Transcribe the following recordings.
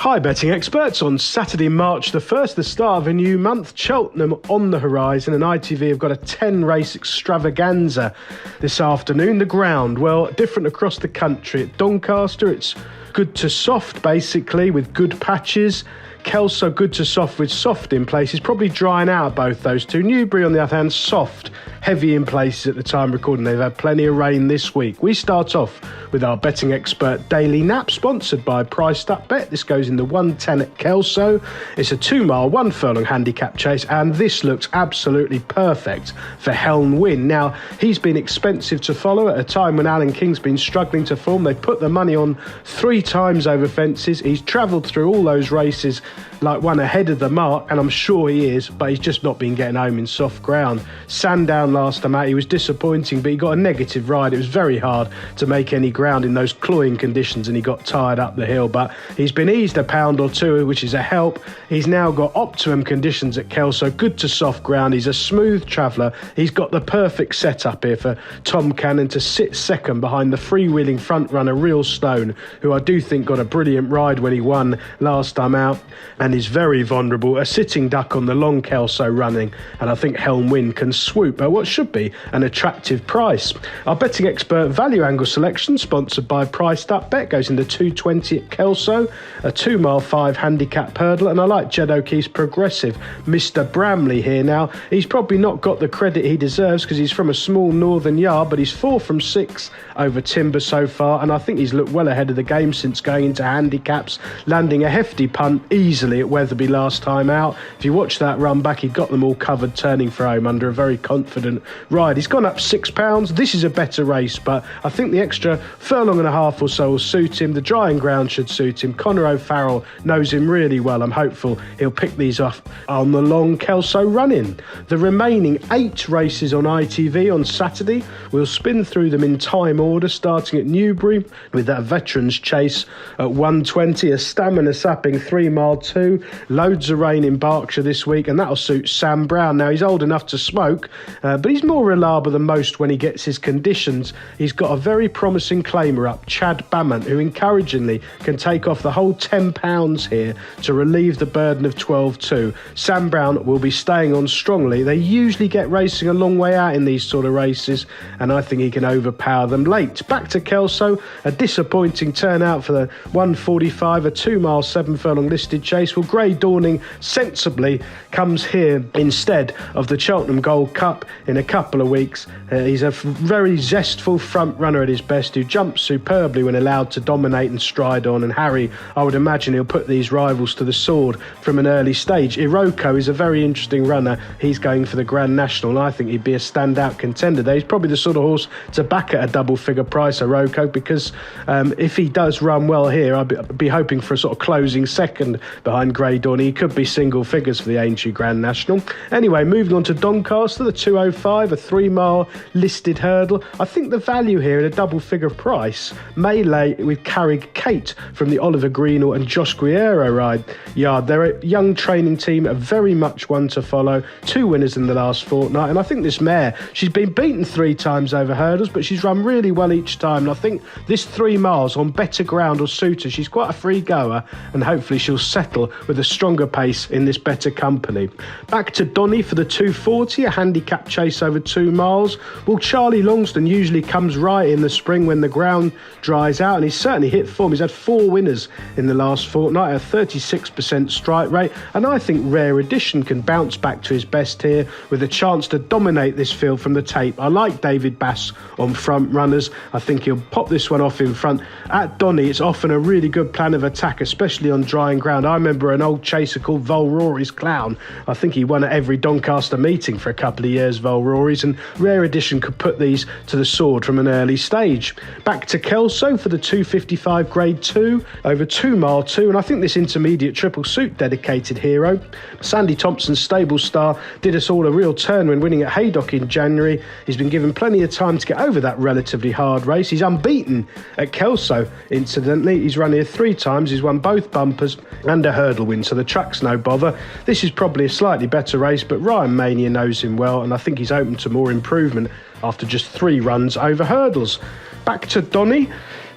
Hi betting experts, on Saturday, March the 1st, the start of a new month, Cheltenham on the horizon, and ITV have got a 10-race extravaganza this afternoon. The ground, well, different across the country. At Doncaster, it's good to soft, basically, with good patches. Kelso, good to soft with soft in places, probably drying out both those two. Newbury, on the other hand, soft, heavy in places at the time recording. They've had plenty of rain this week. We start off with our betting expert Daily Nap, sponsored by Priced Up Bet. This goes in the 110 at Kelso. It's a 2-mile, 1 furlong handicap chase, and this looks absolutely perfect for Helm Win. Now, he's been expensive to follow at a time when Alan King's been struggling to form. They put the money on 3 times over fences. He's travelled through all those races like one ahead of the mark, and I'm sure he is, but he's just not been getting home in soft ground. Sandown last time out, he was disappointing, but he got a negative ride. It was very hard to make any ground in those cloying conditions, and he got tired up the hill, but he's been eased a pound or two, which is a help. He's now got optimum conditions at Kelso, good to soft ground. He's a smooth traveller. He's got the perfect setup here for Tom Cannon to sit second behind the freewheeling front runner Real Stone, who I do think got a brilliant ride when he won last time out, and is very vulnerable. A sitting duck on the long Kelso running, and I think Helm Win can swoop at what should be an attractive price. Our betting expert value angle selection, sponsored by Priced Up Bet, goes into 220 at Kelso, a 2-mile 5 handicap hurdle, and I like Jed O'Keefe's progressive Mr. Bramley here. Now, he's probably not got the credit he deserves because he's from a small northern yard, but he's 4 from 6 over timber so far, and I think he's looked well ahead of the game since going into handicaps, landing a hefty punt easily at Wetherby last time out. If you watch that run back, he got them all covered turning for home under a very confident ride. He's gone up £6. This is a better race, but I think the extra furlong and a half or so will suit him. The drying ground should suit him. Conor O'Farrell knows him really well. I'm hopeful he'll pick these off on the long Kelso run-in. The remaining 8 races on ITV on Saturday, we'll spin through them in time order, starting at Newbury with that veterans chase at 120, a stamina sapping 3-mile 2. Loads of rain in Berkshire this week, and that'll suit Sam Brown. Now, he's old enough to smoke, but he's more reliable than most when he gets his conditions. He's got a very promising claimer up, Chad Bamant, who encouragingly can take off the whole £10 here to relieve the burden of 12-2. Sam Brown will be staying on strongly. They usually get racing a long way out in these sort of races, and I think he can overpower them late. Back to Kelso, a disappointing turnout for the 145, a 2-mile 7 furlong listed chase. Well, Grey Dawning sensibly comes here instead of the Cheltenham Gold Cup in a couple of weeks. He's a very zestful front runner at his best, who jumps superbly when allowed to dominate and stride on, and Harry, I would imagine he'll put these rivals to the sword from an early stage. Iroko is a very interesting runner. He's going for the Grand National, and I think he'd be a standout contender there. He's probably the sort of horse to back at a double figure price, Iroko, because if he does run well here, I'd be hoping for a sort of closing second behind Grey Dawn. He could be single figures for the Aintree Grand National. Anyway, moving on to Doncaster, the 205, a 3-mile listed hurdle. I think the value here at a double figure price may lay with Carrig Kate from the Oliver Greenall and Josh Guerrero yard. They're a young training team, a very much one to follow. 2 winners in the last fortnight, and I think this mare, she's been beaten 3 times over hurdles, but she's run really well each time, and I think this 3 miles on better ground will suit her. She's quite a free goer, and hopefully she'll settle with a stronger pace in this better company. Back to Donny for the 240, a handicap chase over 2 miles. Well, Charlie Longston usually comes right in the spring when the ground dries out, and he's certainly hit form. He's had 4 winners in the last fortnight, a 36% strike rate, and I think Rare Edition can bounce back to his best here with a chance to dominate this field from the tape. I like David Bass on front runners. I think he'll pop this one off in front. At Donny, it's often a really good plan of attack, especially on drying ground. I remember an old chaser called Vol Rory's Clown. I think he won at every Doncaster meeting for a couple of years, Vol Rory's, and Rare Edition could put these to the sword from an early stage. Back to Kelso for the 255 grade 2, over 2-mile 2, and I think this intermediate triple suit dedicated hero. Sandy Thompson's stable star did us all a real turn when winning at Haydock in January. He's been given plenty of time to get over that relatively hard race. He's unbeaten at Kelso, incidentally. He's run here 3 times. He's won both bumpers and a hurdle win, so the track's no bother. This is probably a slightly better race, but Ryan Mania knows him well, and I think he's open to more improvement after just 3 runs over hurdles. Back to Donny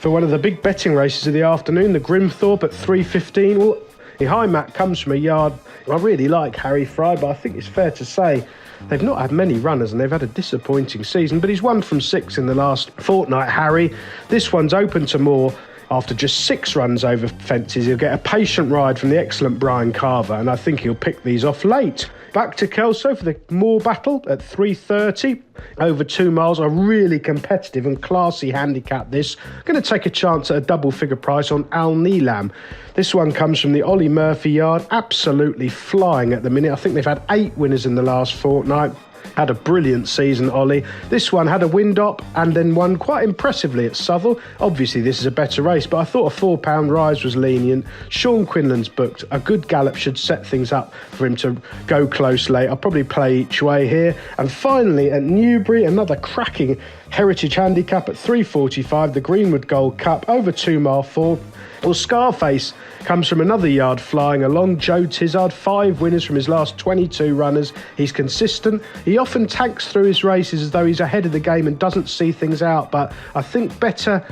For one of the big betting races of the afternoon, the Grimthorpe at 3.15. Well, the high mat comes from a yard. I really like Harry Fry, but I think it's fair to say they've not had many runners and they've had a disappointing season. But he's 1 from 6 in the last fortnight, Harry. This one's open to more. After just 6 runs over fences, he'll get a patient ride from the excellent Brian Carver, and I think he'll pick these off late. Back to Kelso for the Moor Battle at 3.30. Over 2 miles, a really competitive and classy handicap this. Going to take a chance at a double figure price on Al Neelam. This one comes from the Ollie Murphy yard, absolutely flying at the minute. I think they've had 8 winners in the last fortnight. Had a brilliant season, Ollie. This one had a wind up and then won quite impressively at Southwell. Obviously, this is a better race, but I thought a £4 rise was lenient. Sean Quinlan's booked. A good gallop should set things up for him to go close late. I'll probably play each way here. And finally, at Newbury, another cracking heritage handicap at 3.45, the Greenwood Gold Cup, over 2 mile forward. Well, Scarface comes from another yard flying along. Joe Tizard, 5 winners from his last 22 runners. He's consistent. He often tanks through his races as though he's ahead of the game and doesn't see things out. But I think better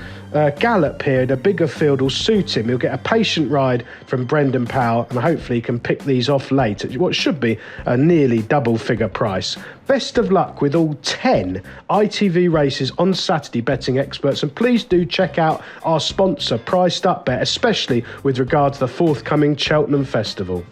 gallop here in a bigger field will suit him. He'll get a patient ride from Brendan Powell and hopefully he can pick these off late at what should be a nearly double figure price. Best of luck with all 10 ITV races on Saturday, betting experts, and please do check out our sponsor Priced Up Bet, especially with regard to the forthcoming Cheltenham Festival.